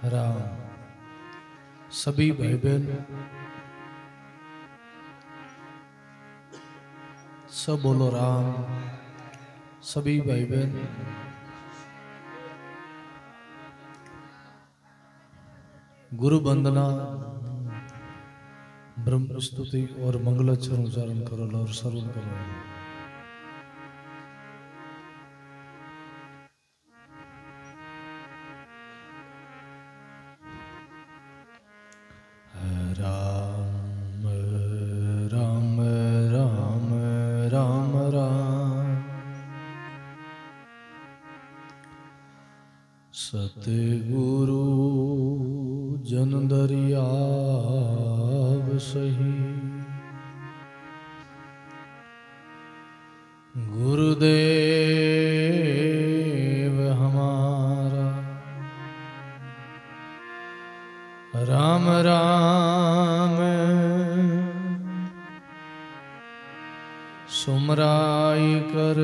राम। सभी भाई बहन सब बोलो राम। सभी भाई बहन गुरु वंदना, ब्रह्म स्तुति और मंगलाचरण उच्चारण करो और श्रवण करो। राम राम राम राम राम। सतगुरु जन दरियाव सही, गुरुदेव हमारा। राम राम सुमराई कर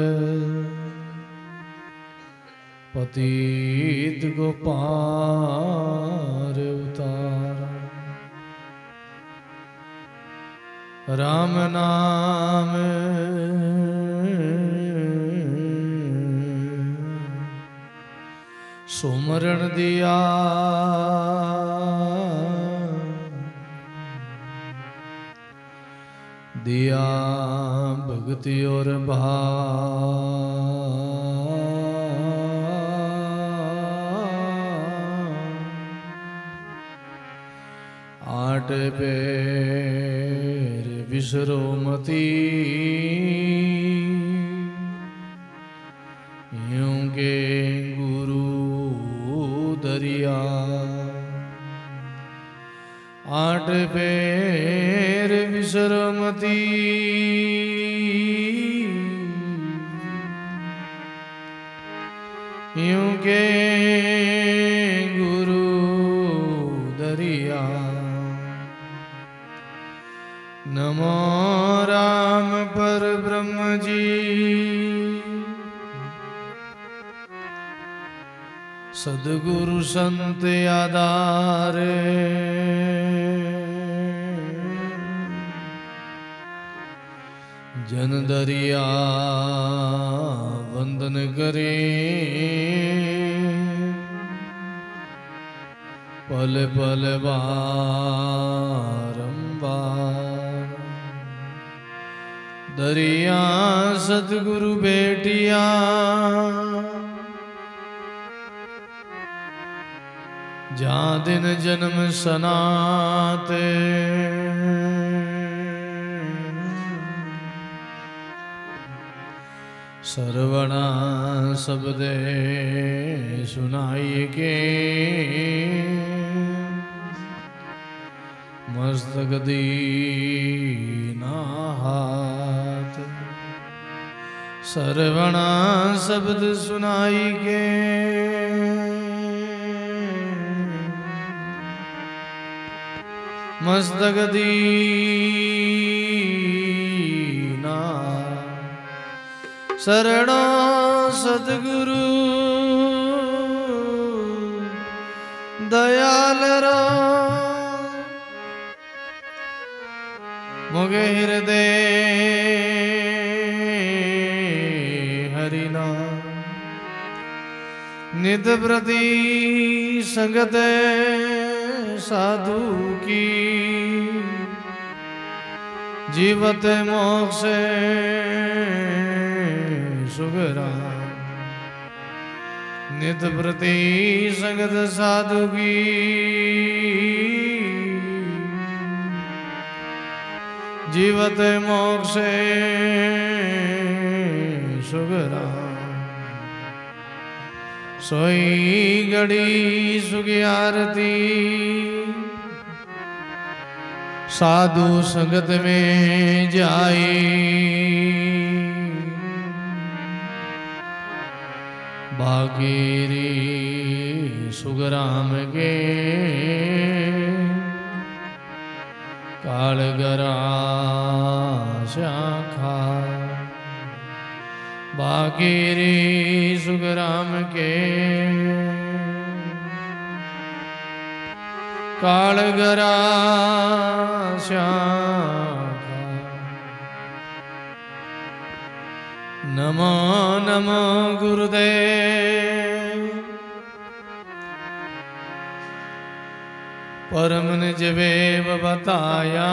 पतित को पार उतारा। राम नाम सुमरण दिया, दिया भक्ति और भाव। आठ पैर विसरो मती, यूं के गुरु दरिया। आठ पैर विसरो मती, यूं के गुरु दरिया। नमो राम पर ब्रह्म जी, सद्गुरु संत आधारे। जन दरिया वंदन करे, पल पल बारंबार। दरिया सतगुरु बेटिया, जहाँ दिन जन्म सनाते। सरवणा शब्दे सुनाई के, मस्तक दीना हाथ। सरवणा शब्द सुनाई के, मस्तक दीना। शरणो सतगुरु दयाल रो, मुगे हृदय हरिना। नित प्रति संगत साधु की, जीवत मोक्ष सुगरा। नित प्रति संगत साधु की, जीवत मोक्ष सुगरा। सोई घड़ी सुखी आरती, साधु संगत में जाई। बागेरी सुगराम के, कालगरा शाखा। बागेरी सुगराम के, कालगरा शाखा। नमो नमो गुरुदेव। परम निज वेव बताया,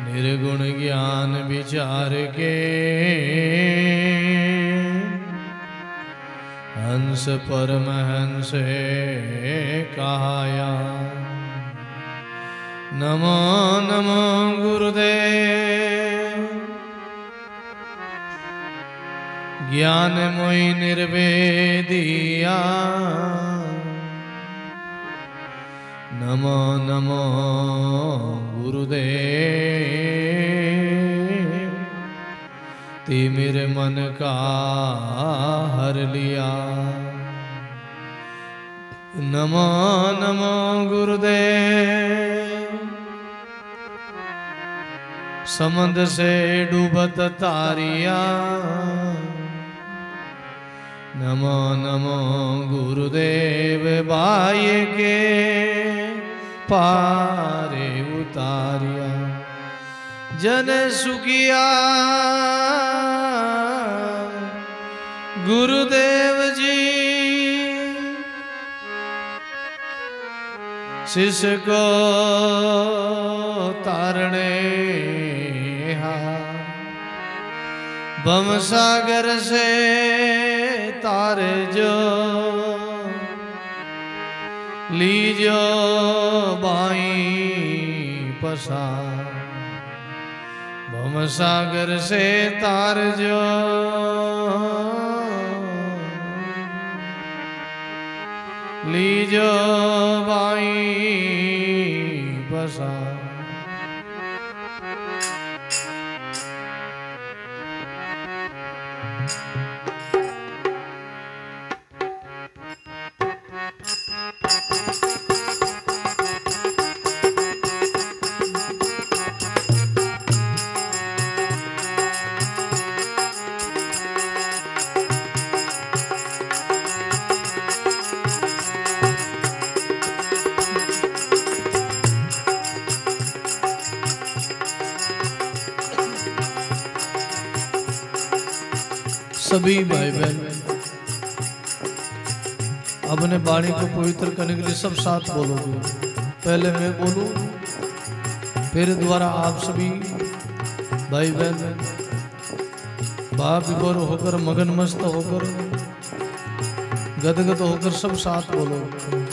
निर्गुण ज्ञान विचार के हंस परमहंस कहाया। नमो नमो गुरुदेव। ज्ञान मोहि निर्वेदिया, नमो नमो गुरुदेव। ती मेरे मन का हर लिया। नमो नमो गुरुदेव। समंद से डूबत तारिया, नमो नमो गुरुदेव। बाय के पारे उतारिया, जन सुखिया गुरुदेव जी। शिष्य को तारणे भव सागर से तारे जो, लीजो बाई पसा। भव सागर से तार जो, लीजो बाई पसा। सभी भाई बहन अपने वाणी को पवित्र करने के लिए सब साथ बोलोगे। पहले मैं बोलूं, फिर द्वारा आप सभी भाई बहन भाव विभोर होकर, मगन मस्त होकर, गदगद होकर सब साथ बोलोगे।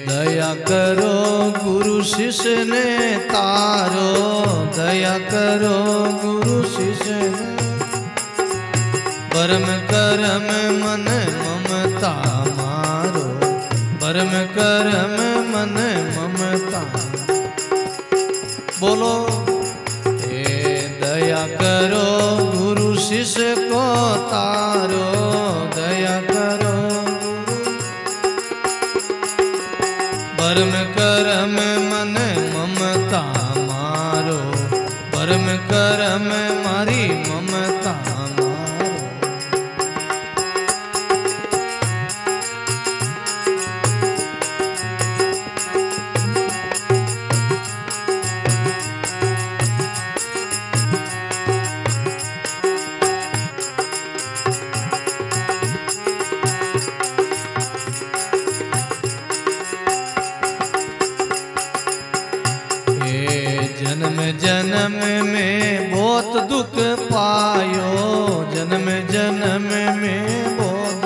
दया करो गुरु शिष्य ने तारो, दया करो गुरु शिष्य ने। परम करम मन ममता मारो, परम करम मन ममता। बोलो दया करो गुरु शिष्य को तारो, दया करो परम करम मन ममता मारो, परम करम मारी ममता मारो। जन्म जन्म में बहुत दुख पायो, जन्म जन्म में बहुत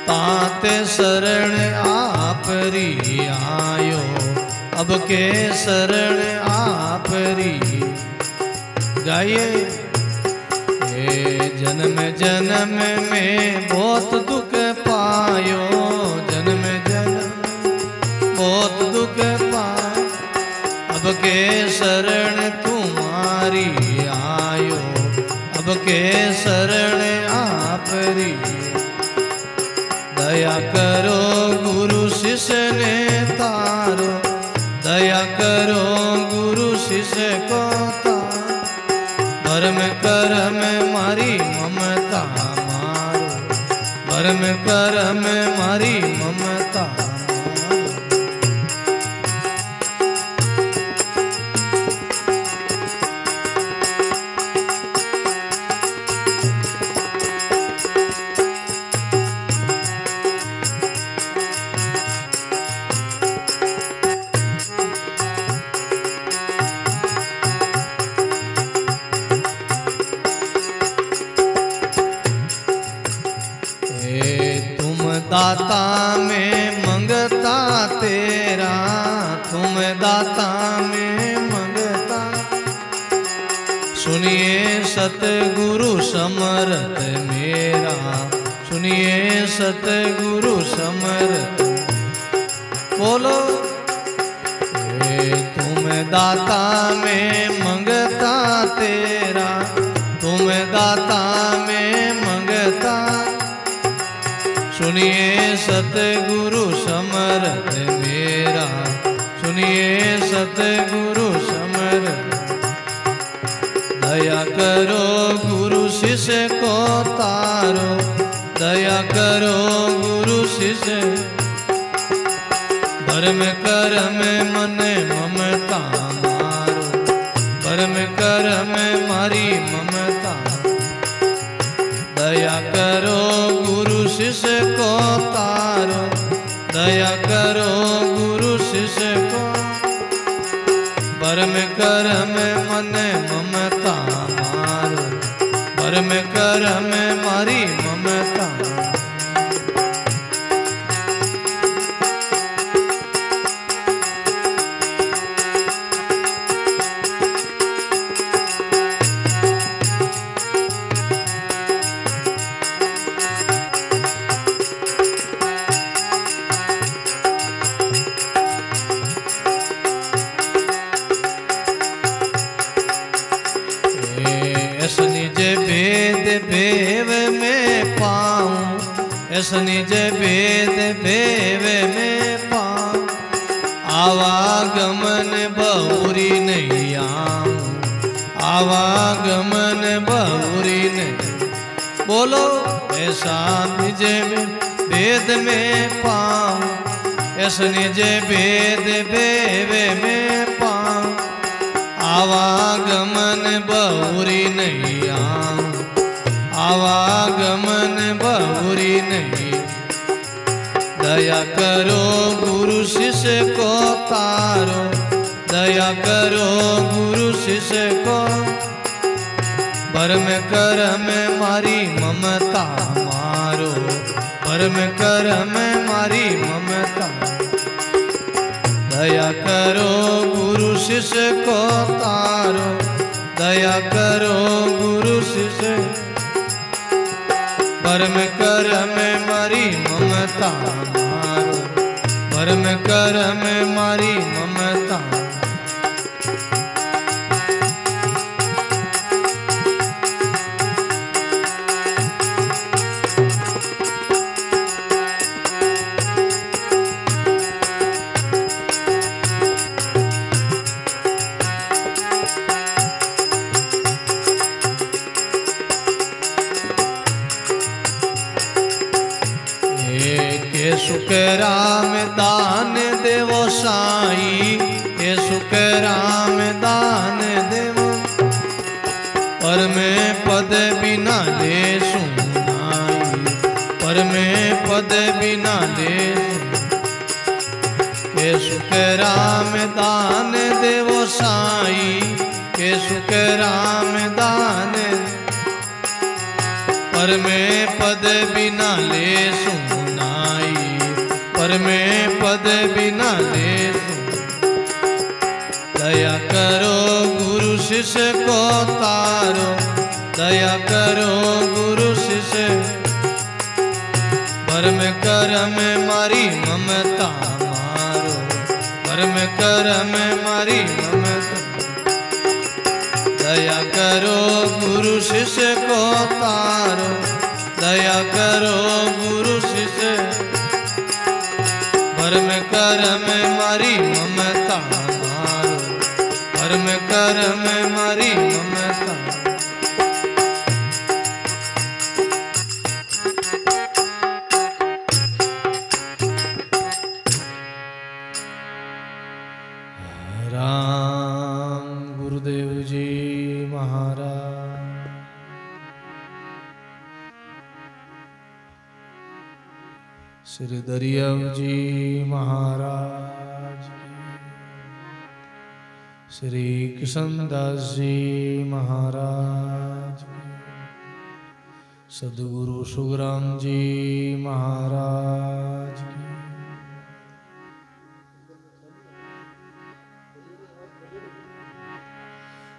ताते शरण आप री आयो, अब के शरण आप री गाइए। जन्म जन्म में बहुत दुख पायो, जन्म जन्म बहुत दुख पायो, अब के शरण तुम्हारी आयो, अब के शरण आपरी। दया करो गुरु शिष्य ने तारो, दया करो गुरु शिष्य को तारो। भरम करम मारी ममता मारो, भरम करम मारी ममता मारो। दाता में मंगता तेरा, तुम दाता में मंगता। सुनिए सतगुरु समर्थ मेरा, सुनिए सतगुरु समर्थ। बोलो तुम दाता में मंगता तेरा, तुम दाता में मंगता। सुनिए सतगुरु समर्थ मेरा, सुनिए सतगुरु समर्थ। दया करो गुरु शिष्य को तारो, दया करो गुरु शिष्य। भरम करम मन ममता मारो, भरम करम मारी ममता। दया करो गुरु शिष्य को तारो, दया करो गुरु शिष्य को। भरम करम मन ममता मारो, भरम करम मारी ममता। निज भेद भेव में पाऊं, ऐसा निज भेद भेव में पाऊं। आवागमन बहुरी नहीं आऊं, आवागमन बहुरी नहीं। बोलो ऐसा निज भेद में पाऊं, ऐसा निज भेद भेव में पाऊं। आवागमन बहुरी नहीं आऊं, आवागमन बहुरी नहीं। दया करो गुरु शिष्य को तारो, दया करो गुरु शिष्य को। भरम करम मारी ममता मारो, भरम करम मारी ममता। दया करो गुरु शिष्य को तारो, दया करो गुरु शिष्य। भरम करम मारी ममता मारो, भरम करम मारी ममता। सुख राम दान देवो साई, ये सुख राम दान देवो। पर मैं पद बिना ले सुनाई, पर मैं पद बिना ले। ये सुख राम दान देवो साई, ये सुख राम दान। पर मैं पद बिना ले सुनाई, पर मैं पद बिना ले। दया करो गुरु शिष्य को तारो, दया करो कर में मारी ममता मारो, कर्म कर में मारी ममता। दया करो गुरु शिष्य को तारो, दया करो गुरु शिष्य। कर्म कर में मारी ममता मारो, कर्म कर में मारी ममता। राम गुरुदेव जी महाराज, श्री दरियाव जी महाराज, श्री कृष्णदास जी महाराज, सद्गुरु सुखराम जी महाराज,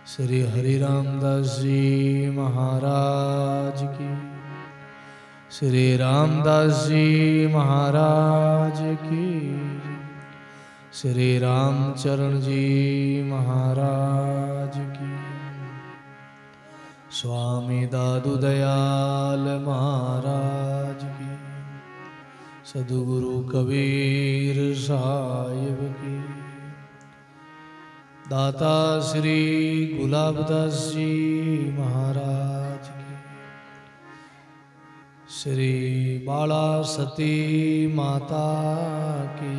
श्री हरिरामदास जी महाराज की, श्री रामदास जी महाराज की, श्री रामचरण जी महाराज की, स्वामी दादू दयाल महाराज की, सद्गुरु कबीर साहिब की, दाता श्री गुलाबदास जी महाराज की, श्री बाला सती माता की,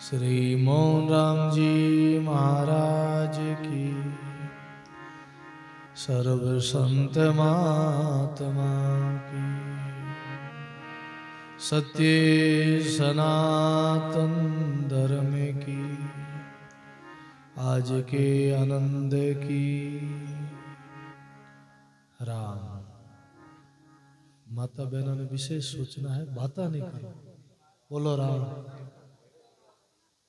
श्री मोहन राम जी महाराज की, सर्व संत महात्मा की, सत्य सनातन धर्म की, आज के आनंद की। राम माता बहनों ने विशेष सूचना है, बाता नहीं करो, बोलो राम।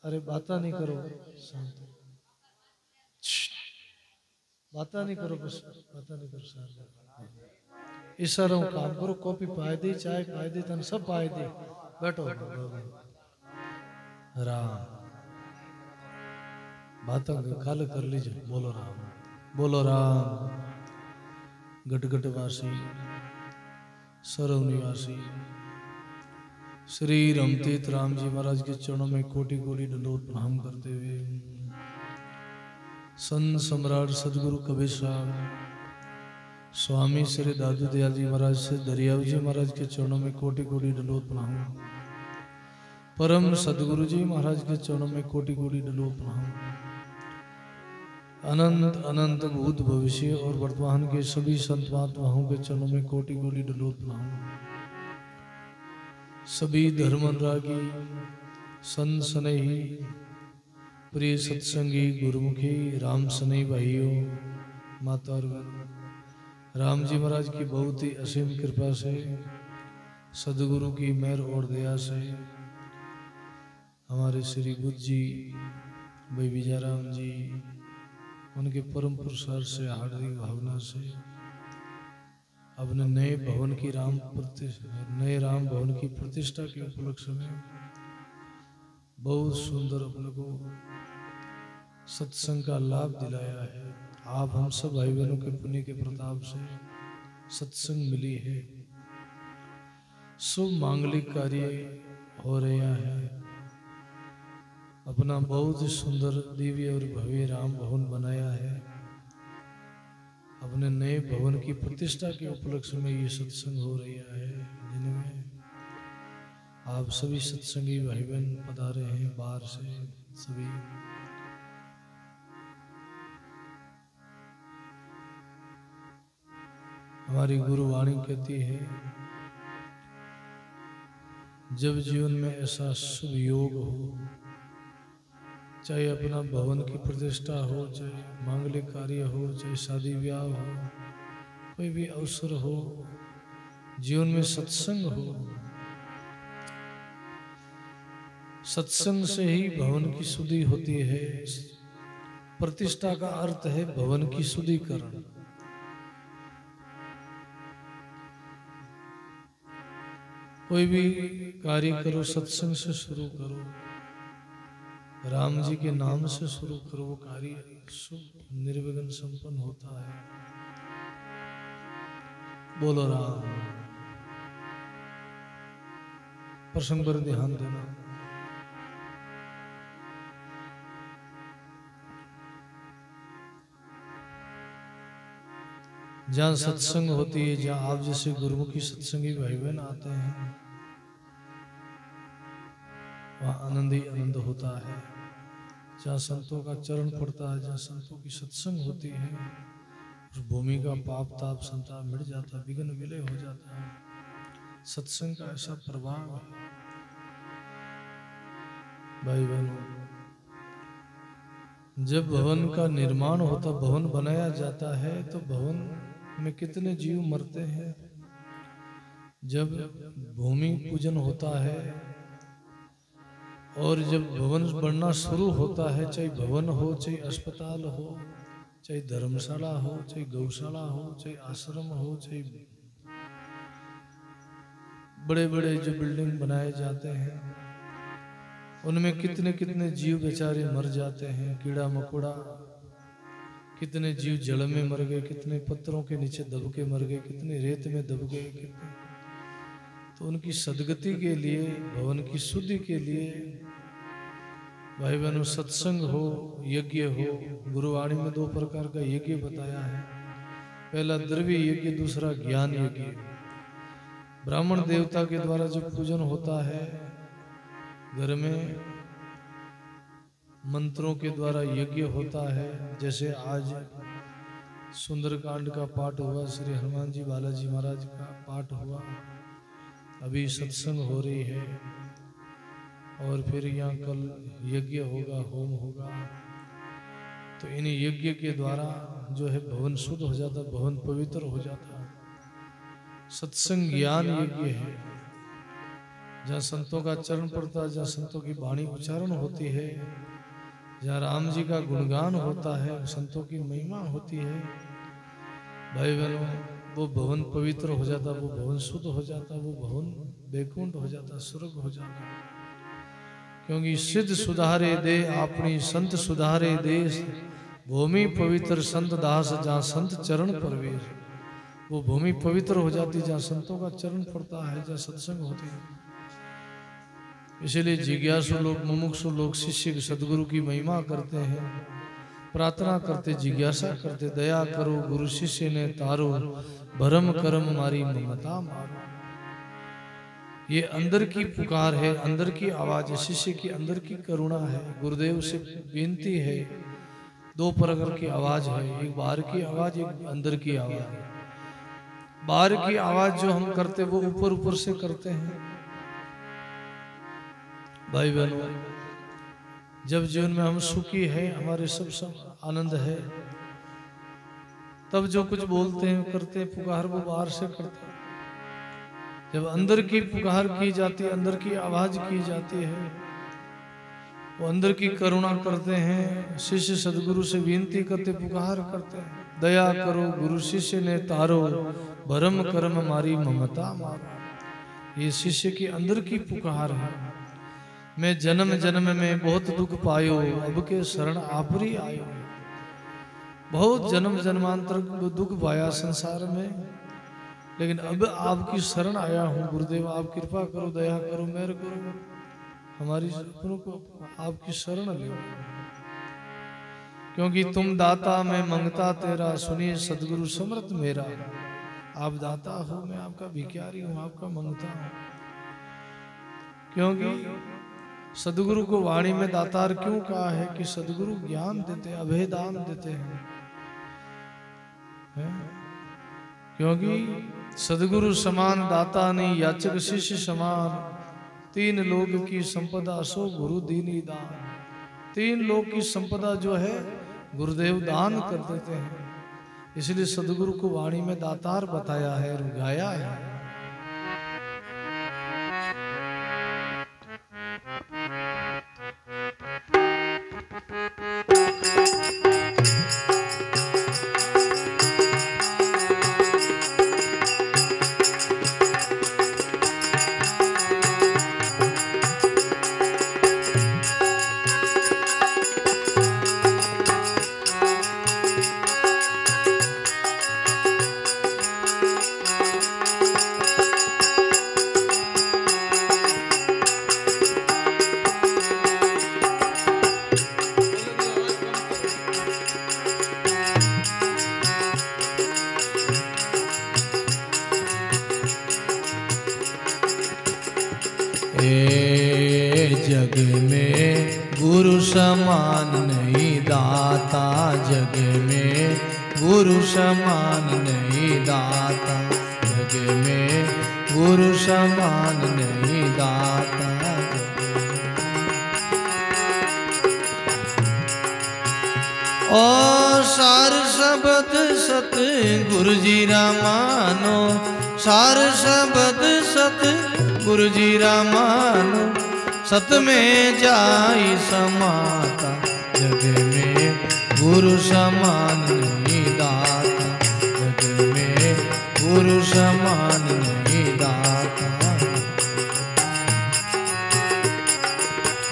अरे बाता नहीं करो, शांत बाता नहीं करो, बस बाता नहीं करो, शांत ईश्वर काम करो। कॉपी पाए दी, चाय पाए दी, तन सब पाए दी, बैठो। राम बातों को खाली कर लीजिए, बोलो राम, बोलो राम। गटगटवासी, सरव निवासी श्री रमतीत राम जी महाराज के चरणों में कोटि कोटि दंडोत प्रणाम करते हुए, संत सम्राट सदगुरु कबीर साहब स्वामी श्री दादू दयाल जी महाराज से दरियाव जी महाराज के चरणों में कोटि कोटि दंडोत प्रणाम। परम सदगुरु जी महाराज के चरणों में कोटि कोटि दंडोत प्रणाम। अनंत अनंत भूत भविष्य और वर्तमान के सभी संत महात्माओं के चरणों में कोटि कोटि दंडोत प्रणाम। सभी धर्मरागी संत स्नेही प्रिय सत्संगी गुरुमुखी राम स्नेही भाइयों माता और राम जी महाराज की बहुत ही असीम कृपा से, सदगुरु की मेहर और दया से, हमारे श्री बुद्ध जी भाई विजयराम जी उनके परम पुरुषार्थ से हार्दिक भावना से अपने नए भवन की प्रतिष्ठा के उपलक्ष्य में बहुत सुंदर अपने को सत्संग का लाभ दिलाया है। आप हम सब भाई बहनों के पुण्य के प्रताप से सत्संग मिली है। शुभ मांगलिक कार्य हो रहा है। अपना बहुत ही सुंदर दिव्य और भव्य राम भवन बनाया है। अपने नए भवन की प्रतिष्ठा के उपलक्ष्य में ये सत्संग हो रहा है, जिनमें आप सभी सत्संगी भाई बहन पधारे हैं बाहर से। सभी हमारी गुरुवाणी कहती है, जब जीवन में ऐसा शुभ योग हो, चाहे अपना भवन की प्रतिष्ठा हो, चाहे मांगलिक कार्य हो, चाहे शादी ब्याह हो, कोई भी अवसर हो, जीवन में सत्संग हो, सत्संग से ही भवन की शुद्धि होती है। प्रतिष्ठा का अर्थ है भवन की कोई भी कार्य करो सत्संग से शुरू करो, राम जी के नाम से शुरू करो, वो कार्य शुभ निर्विघ्न संपन्न होता है। बोलो राम। प्रसंग पर ध्यान देना। जहाँ सत्संग होती है, जहाँ आप जैसे गुरुमुखी सत्संगी भाई बहन आते हैं, वहाँ आनंद ही आनंद होता है। जहाँ संतों का चरण पड़ता है, जहाँ संतों की सत्संग होती है, उस भूमि का पाप ताप संताप मिट जाता है, विघ्न विलय हो जाता है। सत्संग का ऐसा प्रभाव है भाई बहनों। जब भवन का निर्माण होता, भवन बनाया जाता है, तो भवन में कितने जीव मरते हैं। जब भूमि पूजन होता है और जब भवन बनना शुरू होता है, चाहे भवन हो, चाहे अस्पताल हो, चाहे धर्मशाला हो, चाहे गौशाला हो, चाहे आश्रम हो, चाहे बड़े बड़े जो बिल्डिंग बनाए जाते हैं, उनमें कितने कितने जीव बेचारे मर जाते हैं। कीड़ा मकोड़ा, कितने जीव जल में मर गए, कितने पत्थरों के नीचे दब के मर गए, कितने रेत में दब गए, कितने। तो उनकी सदगति के लिए, भवन की शुद्धि के लिए भाई बहनों सत्संग हो, यज्ञ हो। गुरुवाणी में 2 प्रकार का यज्ञ बताया है। पहला द्रव्य यज्ञ, दूसरा ज्ञान यज्ञ। ब्राह्मण देवता के द्वारा जो पूजन होता है, घर में मंत्रों के द्वारा यज्ञ होता है। जैसे आज सुंदरकांड का पाठ हुआ, श्री हनुमान जी बालाजी महाराज का पाठ हुआ, अभी सत्संग हो रही है, और फिर यहाँ कल यज्ञ होगा, होम होगा। तो इन यज्ञ के द्वारा जो है भवन शुद्ध हो जाता, भवन पवित्र हो जाता। सत्संग ज्ञान यज्ञ है, जहाँ संतों का चरण पड़ता है, जहाँ संतों की वाणी उच्चारण होती है, जहाँ राम जी का गुणगान होता है, संतों की महिमा होती है। भाई बहनों, वो भवन पवित्र हो जाता, वो भवन शुद्ध हो जाता, वो भवन वैकुंठ हो जाता, स्वर्ग हो जाता। क्योंकि सिद्ध सुधारे दे अपनी संत सुधारे देश, भूमि पवित्र संत दास जहाँ संत चरण प्रवेश। वो भूमि पवित्र हो जाती जहाँ संतों का चरण पड़ता है, जहाँ सत्संग होती है। इसलिए जिज्ञासु लोग, मुमुक्षु लोग शिष्य सदगुरु की महिमा करते हैं, प्रार्थना करते, जिज्ञासा करते, दया करो गुरु शिष्य ने तारो, भरम करम मारी ममता मारो। ये अंदर की पुकार है, अंदर की आवाज है, शिष्य की अंदर की करुणा है। गुरुदेव से विनती है, 2 प्रकार की आवाज है, एक बाहर की आवाज, एक अंदर की आवाज। बाहर की आवाज जो हम करते वो ऊपर ऊपर से करते हैं भाई बहनों। जब जीवन में हम सुखी है, हमारे सब आनंद है, तब जो कुछ बोलते हैं करते हैं, पुकार वो बाहर से करते हैं। जब अंदर की पुकार की जाती है, अंदर की आवाज की जाती है, वो अंदर की करुणा करते हैं, शिष्य सदगुरु से विनती करते, पुकार करते हैं, दया करो गुरु शिष्य ने तारो, भरम कर्म मारी ममता मारो। ये शिष्य की अंदर की पुकार है। मैं जन्म जन्म में बहुत दुख पायो, अब के शरण आपरी आयो। बहुत जन्म जन्मांतर दुख पाया संसार में, लेकिन अब आपकी शरण आया हूँ। गुरुदेव आप कृपा करो, दया करो, मेहर करो, हमारी सपनों को आपकी शरण ले। क्योंकि तुम दाता मैं मंगता तेरा, सुनिए सदगुरु समर्थ मेरा। आप दाता हो, मैं आपका भिखारी हूँ, आपका मंगता हूँ। क्योंकि सदगुरु को वाणी में दातार क्यों कहा है कि सदगुरु ज्ञान देते, अभय दान देते हैं। क्योंकि सदगुरु समान दाता नहीं, याचक शिष्य समान। 3 लोक की संपदा सो गुरु दीनी दान। 3 लोक की संपदा जो है गुरुदेव दान कर देते हैं। इसलिए सदगुरु को वाणी में दातार बताया है और गाया है। समान नहीं दाता, जग में गुरु समान नहीं दाता, जग में गुरु समान नहीं दाता। ओ सार शब्द सत गुरु जी रा मानो, सार शब्द सत गुरु जी रा मानो, सत में जाई समाता, जग में गुरु समान नहीं दाता, जग में गुरु समान नहीं दाता,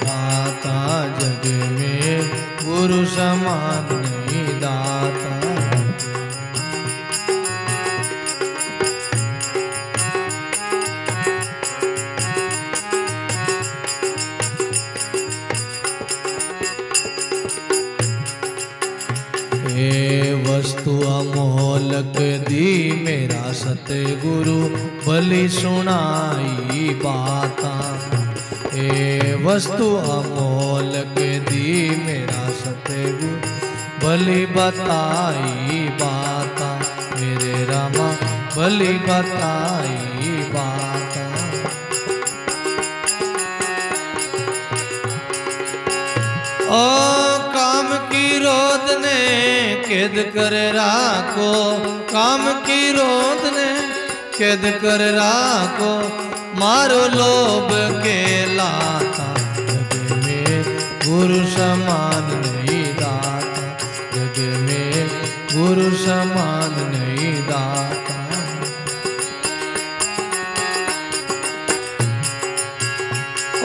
दाता जग में गुरु समान नहीं दाता। वस्तु अमोलक दी मेरा सतगुरु, भली सुनाई बाता। ए वस्तु अमोलक दी मेरा सतगुरु, भली बताई बाता, मेरे रामा भली बताई बाता। ओ काम की रोध ने कैद कर राखो, काम की रोध ने कैद कर राखो, मारो लोभ के लाता, जग में गुरु समान नहीं दाता, जग में गुरु समान नहीं दाता।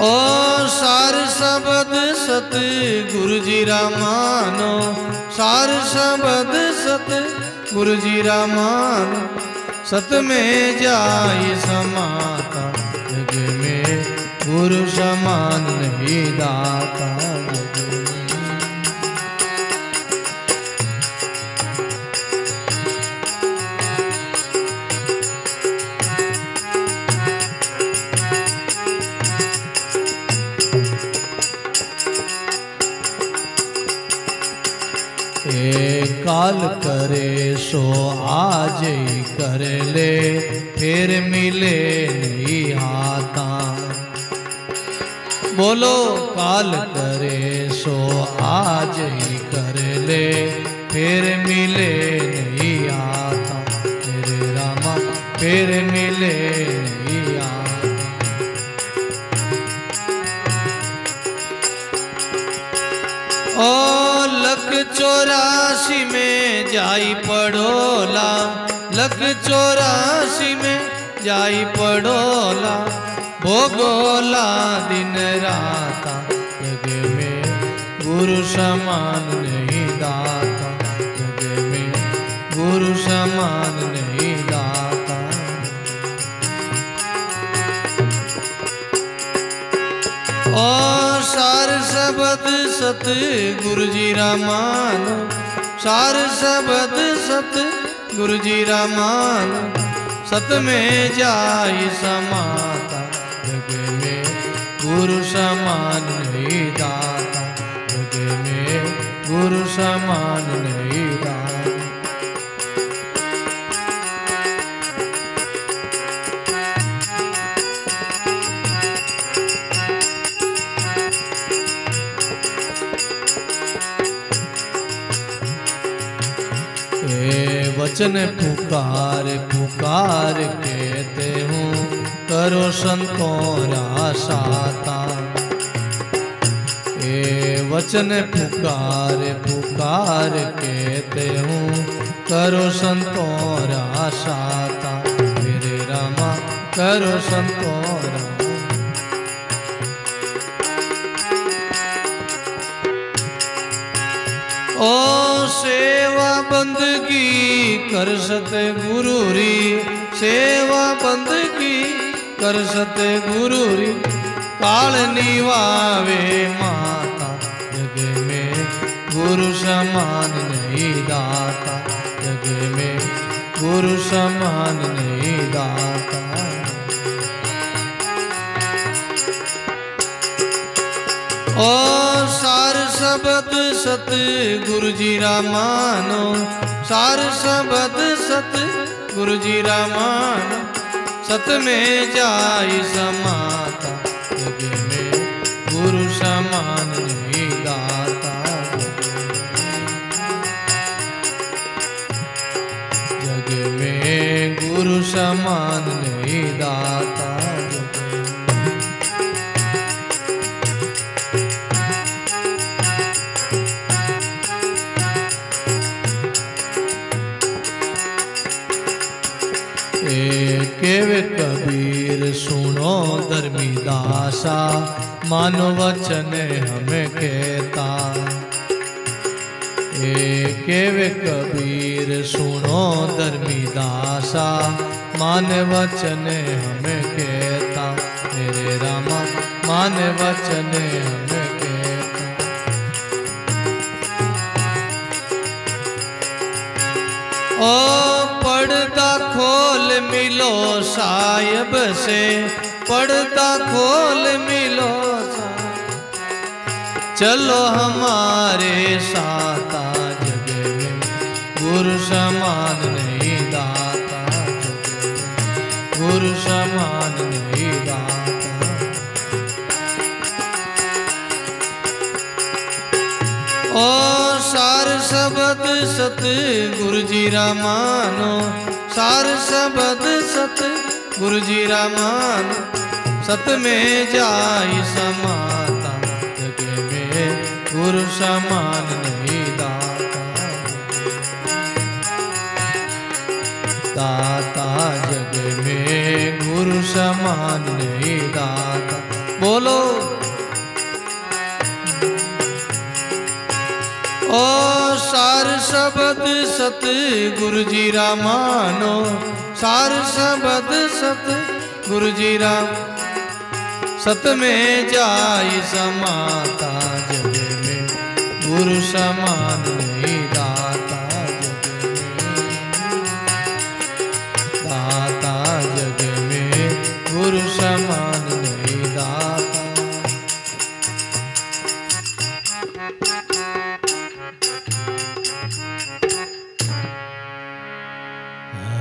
ओ सार शब्द सत गुरु जी रा मानो, सार शब्द सत गुरु जी रा मानो, सत में जाई समाता, जग में गुरु समान नहीं दाता, जग में। काल करे सो आज ही कर ले, फिर मिले नहीं हाथा। बोलो काल करे सो आज ही कर ले, फिर मिले नहीं हाथा, मेरे रामा फिर मिले नहीं हाथा। ओ लख 84 में जाई पड़ोला, लख 84 में जाई पड़ोला, भोगोला दिन राता, जग में गुरु समान नहीं दाता, जग में गुरु समान नहीं दाता। ओ सार शब्द सत गुरु जी रा मानो, सार शब्द सत गुरु जी रा मानो, सत में जाई समाता, जग में गुरु समान नहीं दाता, जग में गुरु समान नहीं दाता। वचन पुकार पुकार कहते हूँ, करो संतों साता। ए वचन पुकार पुकार कहते हूँ, करो संतों साता, मेरे रामा करो संतों। ओ सेवा बंदगी कर सते गुरु री, सेवा बंदगी कर सते गुरु री, काल निवावे माता, जग में गुरु समान नहीं दाता, जग में गुरु समान नहीं दाता। ओ सार शब्द सत गुरु जी रा मानो, सार शब्द सत गुरु जी रा मानो, सत में जाई समाता, जग में गुरु समान नहीं दाता, जग में गुरु समान नहीं दाता। केवे कबीर सुनो धर्मी दासा, मानो वचन हमें कहता। केवे कबीर सुनो धर्मी दासा, मान वचन हमें कहता। मेरे रामा मान वचन हमें कहता। ओ पर्दा खोल मिलो साहिब से, पर्दा खोल मिलो चलो हमारे साथ, जग में गुरु समान नहीं दाता, गुरु समान नहीं दाता। ओ सार शब्द सत गुरु जी रा मानो, सार शब्द सत गुरु जी रा मानो, सत में जाई समाता, जग में गुरु समान नहीं दाता, दाता जग में गुरु समान नहीं दाता। बोलो ओ सार शब्द सत गुरु जी रा मानो, सार शब्द सत गुरु जी रा, सत में जाई समाता, जग में गुरु समान नहीं दाता, दाता जग में गुरु समान नहीं दाता।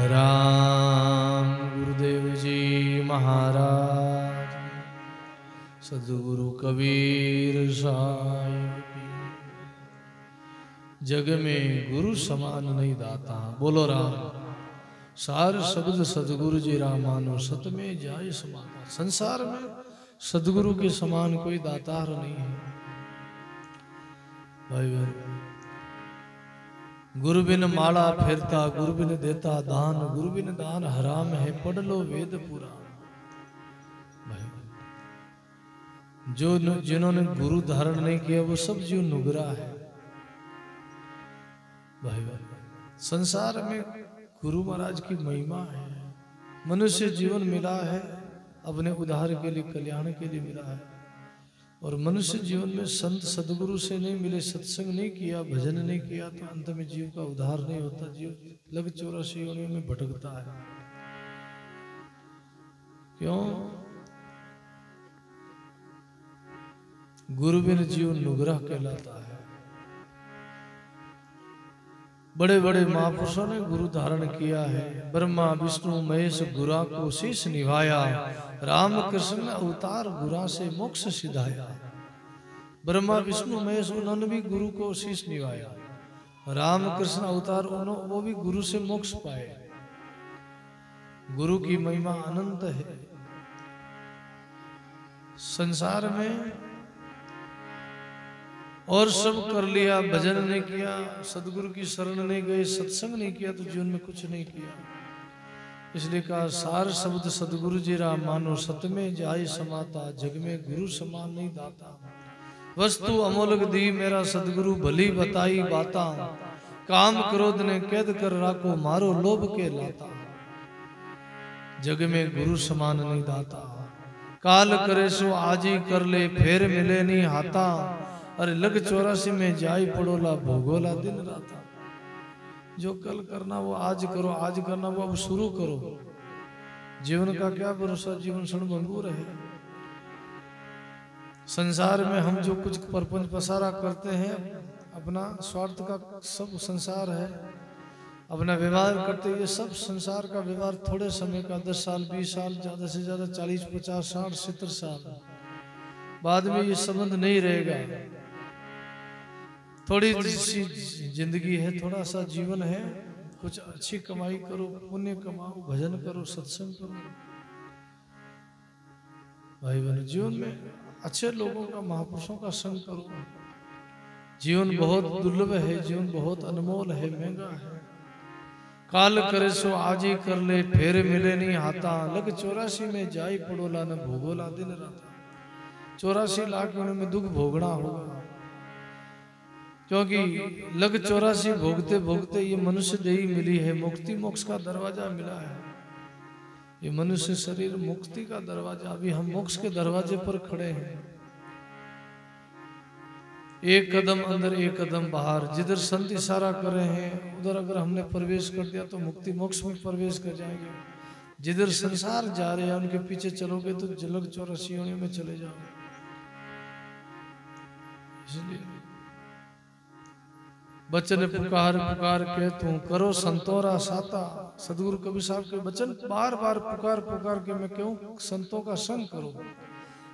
राम गुरुदेव जी महाराज, सद्गुरु कबीर साहिब, जग में गुरु समान नहीं दाता। बोलो राम। सार शब्द सदगुरु जी राम मानो, सत में जाए समाता। संसार में सदगुरु के समान कोई दातार नहीं है भाई। गुरु बिन माला फेरता, गुरु बिन देता दान, गुरु बिन दान हराम है, पढ़ लो वेद पुराण। जो जिन्होंने गुरु धारण नहीं किया वो सब जीव नुगरा है भाई। संसार में गुरु महाराज की महिमा है। मनुष्य जीवन मिला है अपने उद्धार के लिए, कल्याण के लिए मिला है। और मनुष्य जीवन में संत सदगुरु से नहीं मिले, सत्संग नहीं किया, भजन नहीं किया, तो अंत में जीव का उद्धार नहीं होता। जीव लग 84 योनियों में भटकता है। क्यों? गुरु बिन जीव नुग्रह कहलाता है। बड़े बड़े महापुरुषों ने गुरु धारण किया है। ब्रह्मा विष्णु महेश गुरा को शीश निभाया, राम कृष्ण अवतार गुरा से मोक्ष सिधाया। ब्रह्मा विष्णु महेश उन्होंने भी गुरु को शीश निभाया। राम कृष्ण अवतार वो भी गुरु से मोक्ष पाए। गुरु की महिमा अनंत है। संसार में और सब कर लिया, भजन नहीं किया, सदगुरु की शरण नहीं गए, सत्संग नहीं किया, तो जीवन में कुछ नहीं किया। इसलिए कहा सार शब्द सदगुरु जी राम मानो, सत में जाए समाता, जग में गुरु समान नहीं दाता। वस्तु अमोलक दी मेरा सदगुरु, भली बताई बाता, काम क्रोध ने कैद कर राखो, मारो लोभ के लाता। जग में गुरु समान नहीं दाता। काल करे सो आज ही कर ले, फेर मिले नहीं हाथा। अरे लग 84 में जाई पड़ोला, भोगोला दिन राता। जो कल करना वो आज करो, आज करना वो अब शुरू करो। जीवन का क्या भरोसा, जीवन क्षणभंगुर है। संसार में हम जो कुछ परपंच पसारा करते हैं, अपना स्वार्थ का सब संसार है, अपना व्यवहार करते, ये सब संसार का व्यवहार थोड़े समय का, 10 साल 20 साल, ज़्यादा से ज़्यादा 40 50 60 70 साल, बाद में ये संबंध नहीं रहेगा। थोड़ी सी जिंदगी है, थोड़ा सा जीवन है, कुछ अच्छी कमाई करो, पुण्य कमाओ, भजन करो, सत्संग करो। भाई बहन, जीवन में अच्छे लोगों का, महापुरुषों का संग करो। जीवन बहुत दुर्लभ है, जीवन बहुत अनमोल है, महंगा है। काल करे सो आज ही कर ले, फेर मिले नहीं हाथा, लग 84 में जाई पड़ोला न भोगोला दिन रात। 84 लाख में दुख भोगना होगा, क्योंकि लग 84 भोगते भोगते ये मनुष्य देही मिली है, मुक्ति मोक्ष का दरवाजा मिला है। ये मनुष्य शरीर मुक्ति का दरवाजा, अभी हम मोक्ष के दरवाजे पर खड़े हैं। एक कदम अंदर एक कदम बाहर, जिधर संत इशारा कर रहे हैं उधर अगर हमने प्रवेश कर दिया तो मुक्ति मोक्ष में प्रवेश कर जाएंगे। जिधर संसार जा रहे हैं उनके पीछे चलोगे तो जलग 84 में चले जाओगे। इसलिए बचन पुकार पुकार के तू करो संतोरा साता। सदगुरु कबीर साहब के वचन बार बार पुकार पुकार के मैं क्यों संतों का संग करूं।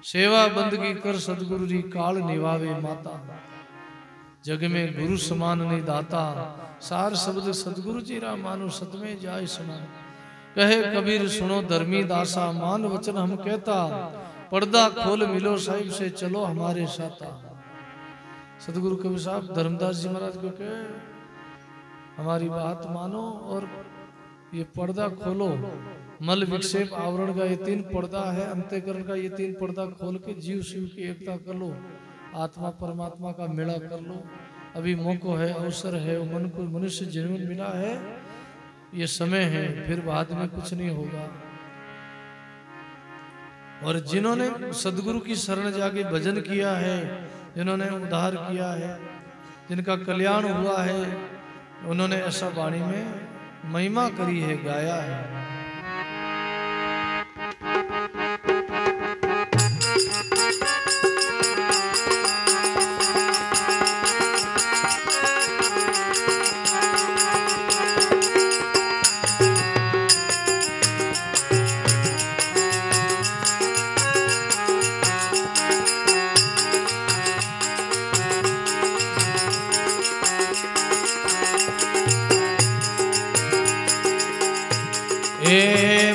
सेवा बंदगी कर सदगुरु जी काल निभावे माता, जग में गुरु समान नहीं दाता। सार शब्द सदगुरु जी रा मानो सत में जाय समान। कहे कबीर सुनो धर्मी दासा, मान वचन हम कहता, पर्दा खोल मिलो साहिब से चलो हमारे साथा। सदगुरु कबीर साहब धर्मदास जी महाराज को कहे हमारी बात मानो और ये पर्दा खोलो। मल विक्षेप आवरण का ये 3 पर्दा है, अंतःकरण का ये 3 पर्दा खोल के जीव शिव की एकता कर लो, आत्मा परमात्मा का मेला कर लो। अभी मौका है, अवसर है, मन को मनुष्य जन्म मिला है, ये समय है, फिर बाद में कुछ नहीं होगा। और जिन्होंने सदगुरु की शरण जाके भजन किया है, जिन्होंने उद्धार किया है, जिनका कल्याण हुआ है, उन्होंने ऐसा वाणी में महिमा करी है, गाया है।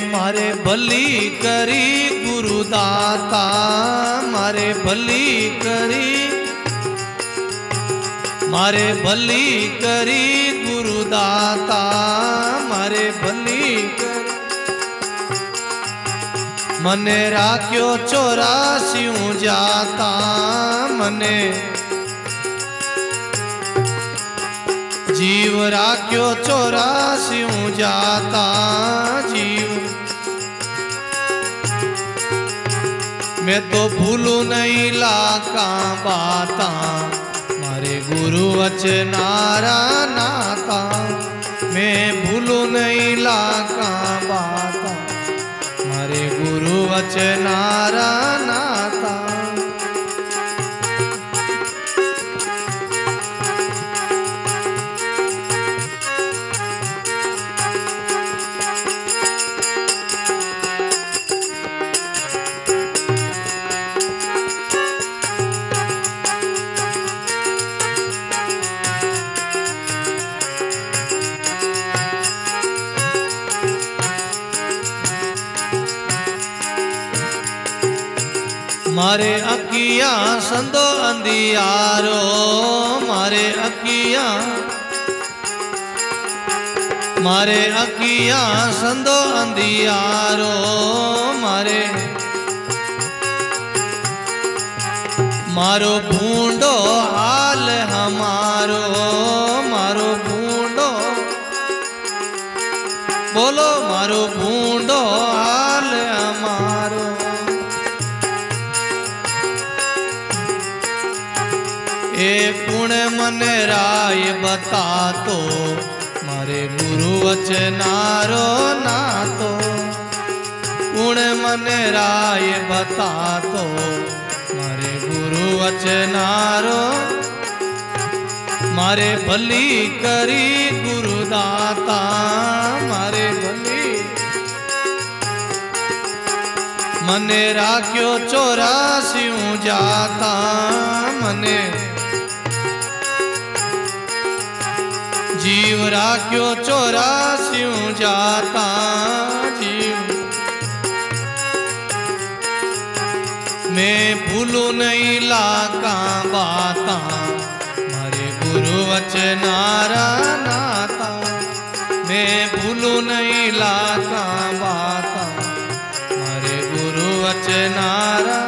मारे भली करी गुरुदाता, मारे भली करी, मारे भली करी गुरुदाता, मारे भली करी। मने राख्यो 84 जाता, मने जीव राख्यो 84 जाता। जीव मैं तो भूलू नहीं लाका बाता, मारे गुरु वचनारा नाता। मैं भूलू नहीं लाका बाता, मारे गुरु वचनारा नाता। मारे अकिया संदो अंधियारो, मारे अकिया, मारे अकिया संदो अंधियारो। मारे मारो भूंडो हाल हमारो, मारो भूंडो, बोलो मारो भूंडो हाल हमारो। ए पुण मन राय बता तो, मारे गुरु वचनारो नातो। पुण मन राय बता तो, मारे गुरु वचनारो मारे भली करी गुरुदाता मारे भली मने राख्यो 84 जाता मने जीव राख्यो 84 जाता जीव मैं भूलू नहीं लाका बाता मारे गुरु वचनारा नाता मैं भूलू नहीं लाका बाता मारे गुरु वचनारा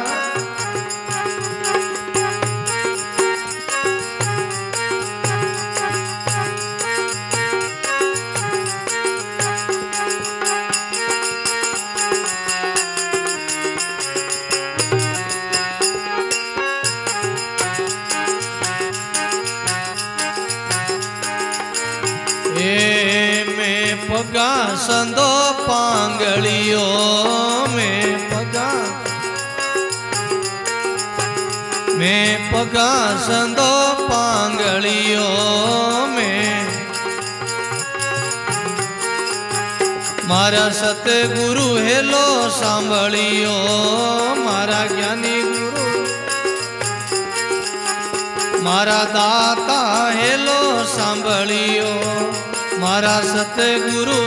पगा संदो पांगलियो में पगा संदो पांगलियो में मारा सतगुरु हेलो सांभलियो मारा ज्ञानी गुरु मारा दाता हेलो सांभलियो मारा सतगुरु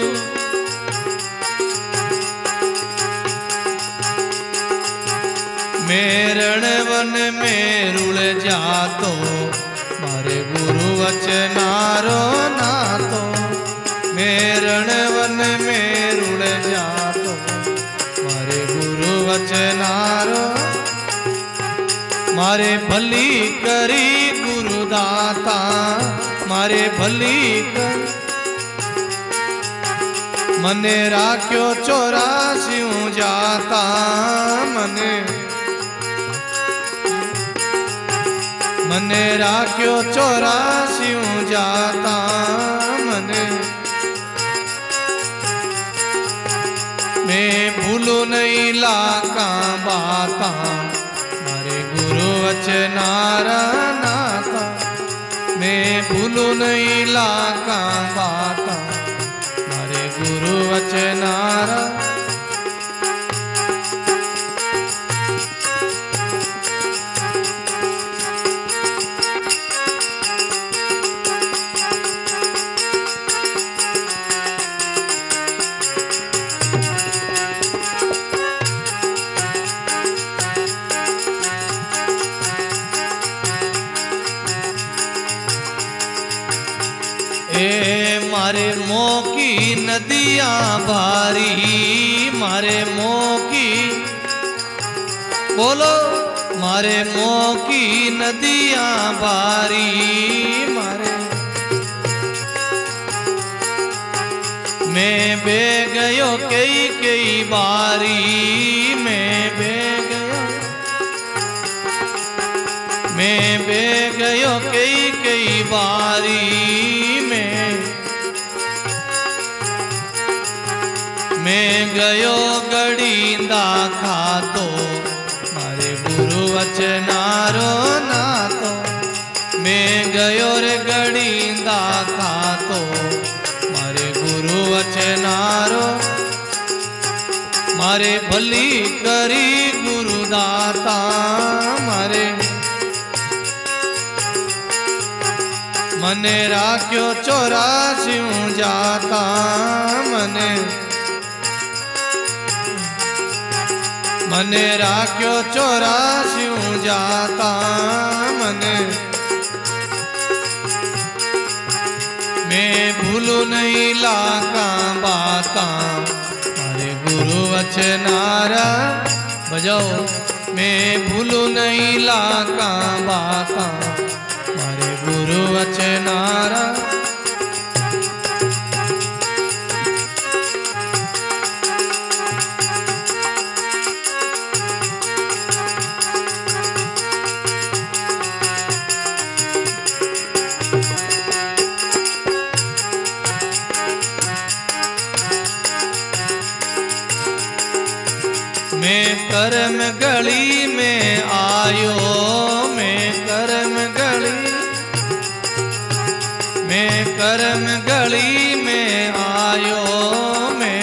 मेरण वन में रुल जातो मारे गुरु वचनारो नातो मेरण वन में रुल जातो मारे गुरु वचनारो मारे भली करी गुरुदाता मारे भली कर मने राख्यो 84 जाता मने राख्यो 84 जाता मने मैं भूलू नहीं लाका बाता मारे गुरु वचनारा नाता मैं भूलू नहीं लाका बाता मारे गुरु वचनारा मारे मोह की नदियां भारी मारे मोह की बोलो मारे मोह की नदियां भारी मारे मैं बे गयो कई बारी मैं बे गयो कई बारी मैं गयो गड़ींदा खातो मारे गुरु वचनारो नातो मैं गयो रे गड़ींदा खातो मारे गुरु वचनारो मारे भली करी गुरुदाता मारे मने राख्यो 84 जाता मने राख्यो 84 जाता मैं भूलू नहीं लाका बाता मारे गुरु वचनारा बजाओ मैं भूलू नहीं लाका बाता मारे गुरु वचनारा मैं कर्म गली में आयो कर्म गली में आयो, मैं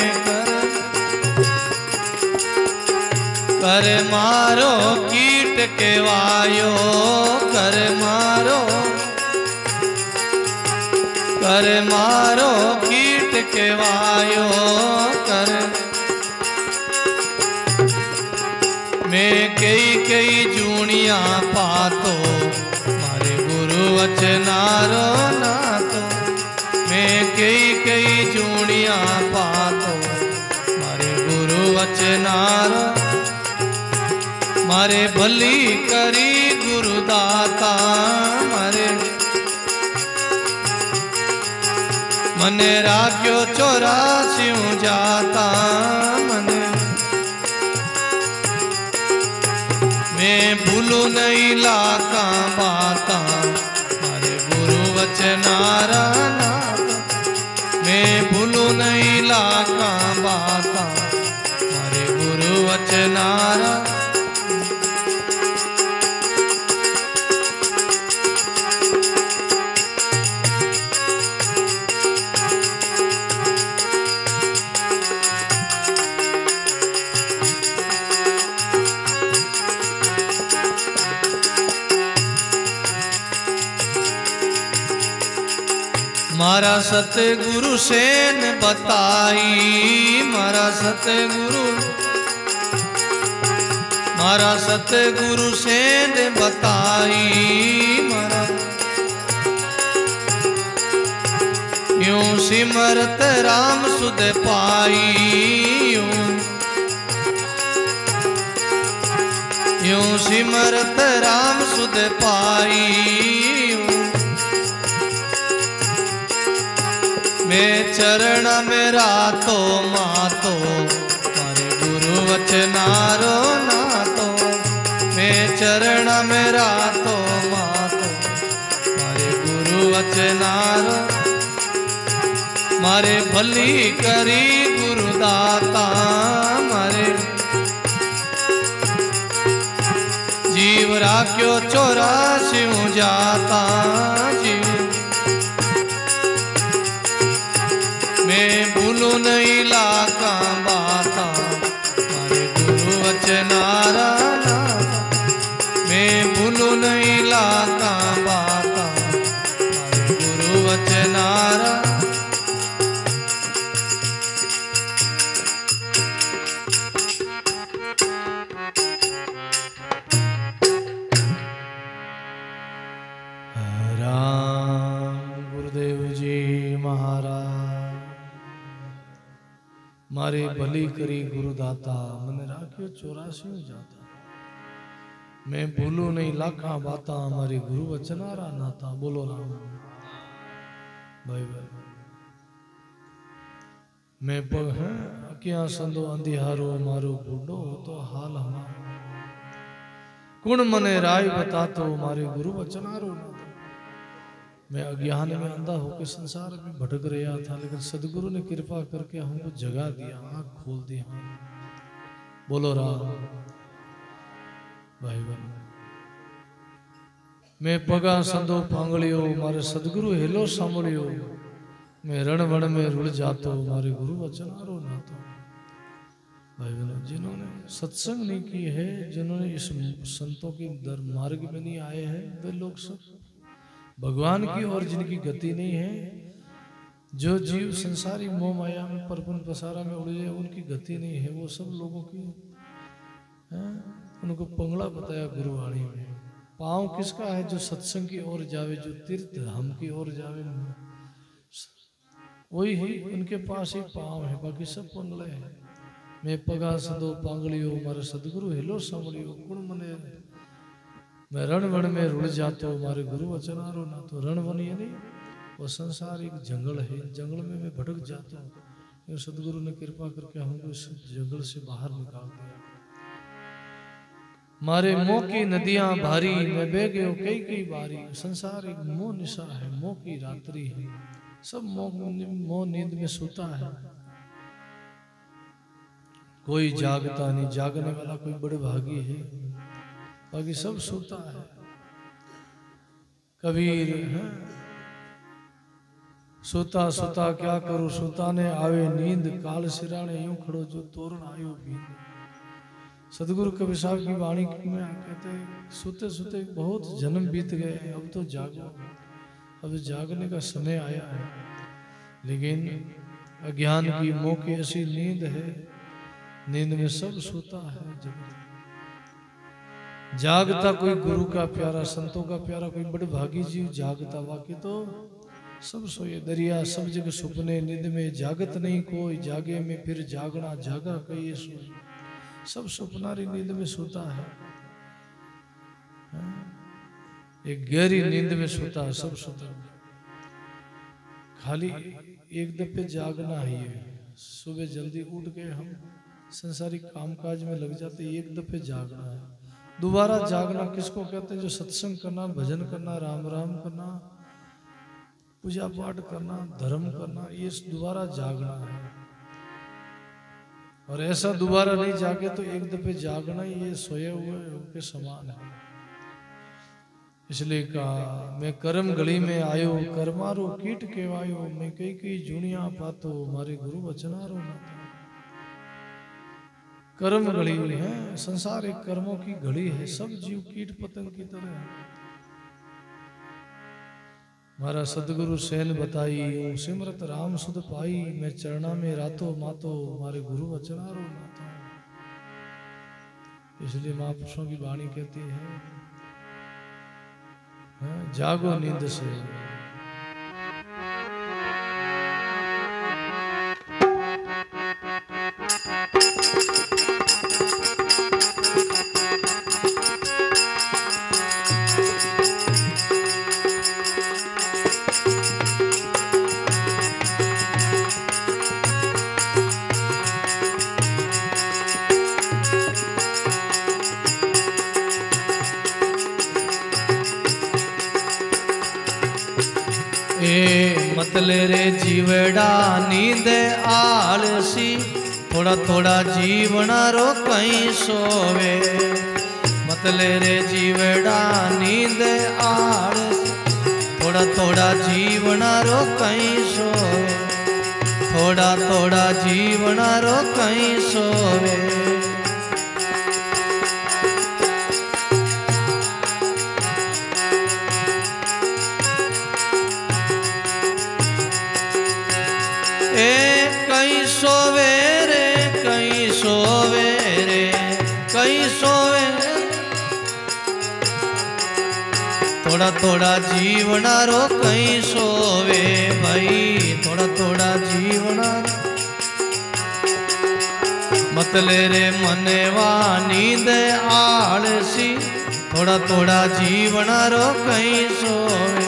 कर मारो कीट केवायो, कर मारो कीट केवायो, कर मैं कई जूनिया पातो, मारे गुरु वचनारो नातो, मैं कई जूनिया पातो, मारे गुरु वचनारो, मारे भली करी गुरुदाता, मारे मने राख्यो 84 जाता, मने मैं भूलू नहीं लाका बाता, मारे गुरु वचनारा नाता, मैं भूलू नहीं लाका बाता, मारे गुरु वचनारा, मारा सतगुरु से न बताई, मारा सतगुरु से न बताई, मारा यूं सिमरत राम सुध पाई, यूं सिमरत राम सुध पाई, मैं चरण में रातो मातो, मारे गुरु वचनारो नातो, मैं चरण में रातो मातो, मारे गुरु वचनारो, मारे भली करी गुरुदाता, मारे जीव राख्यो 84 जाता, जीव मैं भूलू नहीं लाका बाता, मारे गुरु वचनारा नाता, मैं भूलू नहीं लाका बाता, मारे गुरु वचनारा, गुरुदेव जी महाराज, मारे भली करी गुरुदाता, मन राख्यो 84 जाता, मैं भूलू नहीं लाखा बाता, मारे गुरु वचनारा नाता। बोलो राम भाई भाई, मैं पग है क्या संदो अंधियारो, मारो बूढ़ो तो हाल हमारो, कुण मने राय बता तो, मारे गुरु वचनारो नाता। मैं अज्ञान में अंधा होकर संसार में भटक रहा था, लेकिन सदगुरु ने कृपा करके हमको जगा दिया, आँख खोल दिया। बोलो राम भाई भाई, मैं पगा संदो पांगलियो, मारे सदगुरु हेलो सांभळियो, मैं रण वण में रुड़ जातो, मारे गुरु वचनारो नातो। भाई बहनों, जिन्होंने सत्संग नहीं की है, जिन्होंने इस संतों के दर मार्ग में नहीं आए हैं, वे लोग सब भगवान की ओर जिनकी गति नहीं है, जो जीव संसारी मोह माया में परपन पसारा में उड़ जाए, उनकी गति नहीं है, वो सब लोगों की उनको पंगड़ा बताया गुरुवाणी में। पांव किसका है? जो सत्संग की ओर जावे, जो तीर्थ धाम की ओर जावे, वही ही उनके पास ही पांव है, बाकी सब पंगड़े हैं। मैं पगा सदो पांगड़ियो, मारे सदगुरु हेलो सांभळियो, कुण मने मैं रण वन में रुड़ जातो, मारे गुरु वचनारो ना। तो रण वन ये नहीं, वो संसार एक जंगल है, जंगल में मैं भटक जाता हूँ। सदगुरु ने कृपा करके हमको इस जंगल से बाहर निकाल दिया। मारे मोह की नदियां भारी, मैं बह गयो कई कई बारी। संसार एक मोह निशा है, मोह की रात्रि है, सब मोह नींद में सोता है, कोई जागता नहीं। जागने वाला कोई बड़े भागी है, बाकी सब सोता है। कबीर सोता सोता क्या करूं, सोता ने आवे नींद, काल सिराने यूं खड़ो जो तोरण आयो बींद। सदगुरु कबीर साहब की वाणी में कहते सोते सोते बहुत जन्म बीत गए, अब तो जागो, अब जागने का समय आया है। लेकिन अज्ञान की मोह की ऐसी नींद है, नींद में सब सोता है जगत। जागता कोई गुरु का प्यारा, संतों का प्यारा, कोई बड़े भागी जीव जागता, बाकी तो सब सोए दरिया, सब जग सुपने, नींद में जागत नहीं कोई, जागे में फिर जागना, जागा कहिए सोए। सब सुपनारी नींद में सोता है, एक गहरी नींद में सोता है, सब सोता है। खाली एक दफे जागना ही है। सुबह जल्दी उठ के हम संसारिक कामकाज में लग जाते, एक दफे जागना है। दोबारा जागना किसको कहते हैं? जो सत्संग करना, भजन करना, राम राम करना, पूजा पाठ करना, धर्म करना, ये दोबारा जागना है। और ऐसा दोबारा नहीं जागे तो एक दफे जागना ये सोए हुए के समान है। इसलिए कहा मैं कर्म गली में आयो, कर्मारो कीट केवायो, मैं कई कई जुनिया पातो, मारे गुरु वचनारो नातो। कर्म घड़ी है, संसार एक कर्मों की घड़ी है, सब जीव कीट पतंग की तरह है। हमारा सदगुरु सेन बताई, सिमरत राम सुध पाई, मैं चरणा में रातो मातो, हमारे गुरु वचनारो नातो। इसलिए महापुरुषों की वाणी कहती है, जागो नींद से। मतले रे जीवड़ा नींद आलसी, थोड़ा थोड़ा जीवना रो कहीं सोवे। मतले रे जीवड़ा नींद आलसी, थोड़ा थोड़ा जीवना रो कहीं सोवे, थोड़ा थोड़ा जीवना रो कहीं सोवे। कहीं सोवे रे, कहीं सोवे रे, कहीं सोवे, थोड़ा थोड़ा जीवना रो कहीं सोवे भाई, थोड़ा थोड़ा जीवना। मतले रे मनेवा नींद आलसी, थोड़ा थोड़ा जीवना रो कहीं सोवे।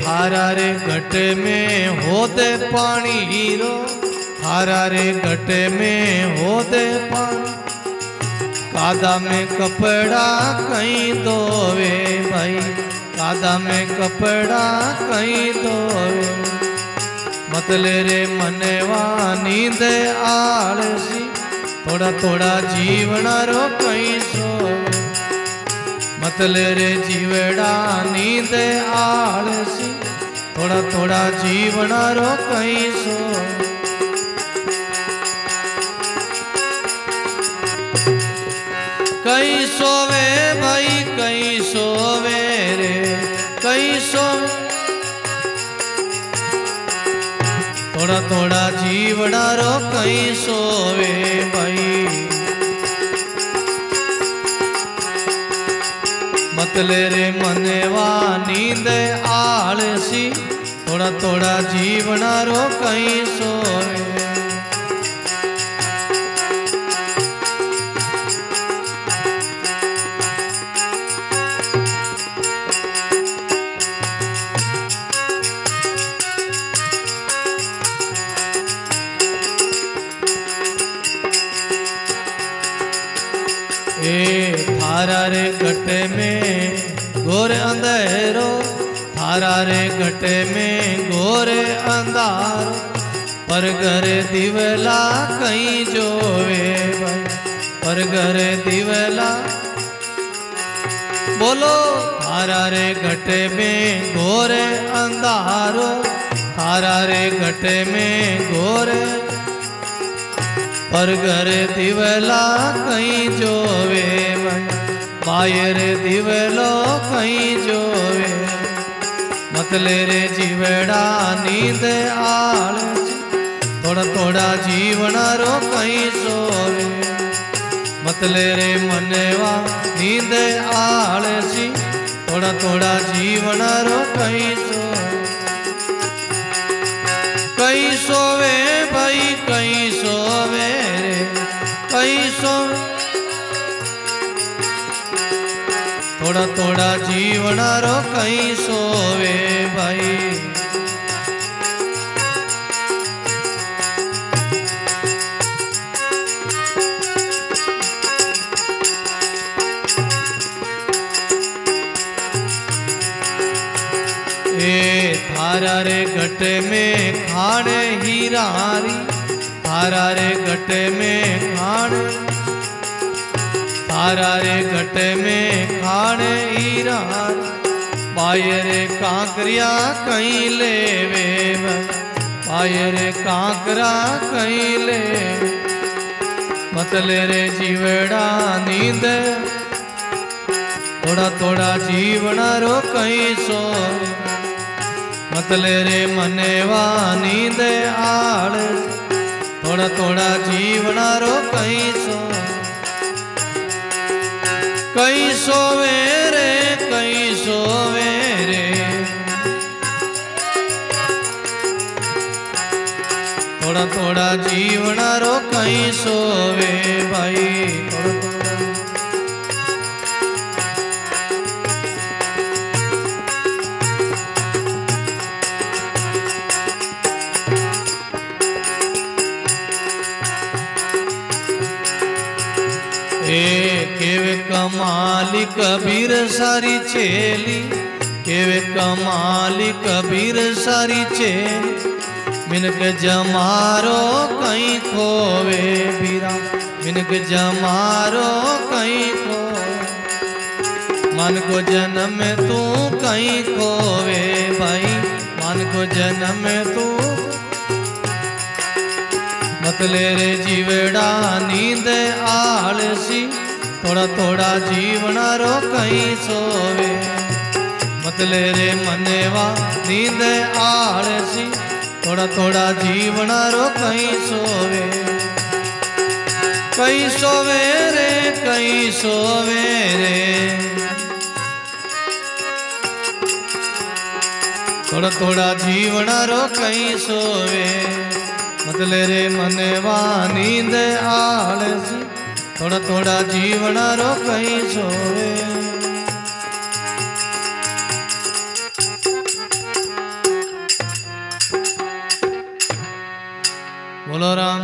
थारा रे घट में होते पानी हीरो, थारा रे घट में होते पानी, कादा में कपड़ा कहीं धोवे भाई, कादा में कपड़ा कहीं धोवे। मतले रे मनेवा नींद आलसी, थोड़ा थोड़ा जीवना रो कहीं सोवे। मतले रे जीवड़ा नींद आलसी, थोड़ा थोड़ा जीवना रो कहीं सोवे। कहीं सोवे भाई, कहीं सोवे रे, कहीं सोवे, थोड़ा थोड़ा जीवना रो कहीं सोवे भाई। मतले रे मनेवा नींद आलसी, थोड़ा थोड़ा जीवना रो कहीं सोवे। थारा रे घट में घोर अंधेरो थारा रे घटे में घोर अंधार पर घरे दिवला कहीं जोवे भाई पर घरे दिवला बोलो थारा रे घटे में घोर अंधारो थारा रे घटे में घोर पर घरे दिवला कहीं जोवे बाहर दिवलो कहीं जोवे मतले रे जीवड़ा नींद आल थोड़ा थोड़ा जीवना रो कहीं सोवे मतले रे मनेवा नींद आलसी थोड़ा थोड़ा जीवना रो कहीं सोवे भाई कहीं सोवे रे कहीं सोवे थोड़ा थोड़ा जीवना रो कहीं सोवे भाई थारा रे घटे में खान हीरारी थारा रे घटे में खान थारा रे घटे में खान हीरारी बाहर कांकरिया कहीं लेवे बाहर कांकरा कहीं ले मतले रे जीवड़ा नींद थोड़ा थोड़ा जीवना रो कहीं सो मतले रे मनेवा नींद आड़ थोड़ा थोड़ा जीवना रो कहीं सोवे रे कहीं सोवे रे थोड़ा थोड़ा जीवना रो कहीं सोवे भाई थोड़ा थोड़ा केवे कमाली कबीर सारी चेली केवे कमाली कबीर सारी चेली मिनक जमारो कहीं खोवे बीरा मिनक जमारो कहीं खोवे मन को जन्म तू कहीं खोवे भाई मन को जन्म तू मतले रे जीवड़ा नींद आलसी थोड़ा थोड़ा जीवना रो कहीं सोवे मतले रे मनेवा नींद आलसी थोड़ा थोड़ा जीवना रो कहीं सोवे रे कहीं सोवे रे थोड़ा थोड़ा जीवना रो कहीं सोवे मतले रे मनेवा नींद आलसी थोड़ा थोड़ा जीवना रो कहीं सोवे बोलो राम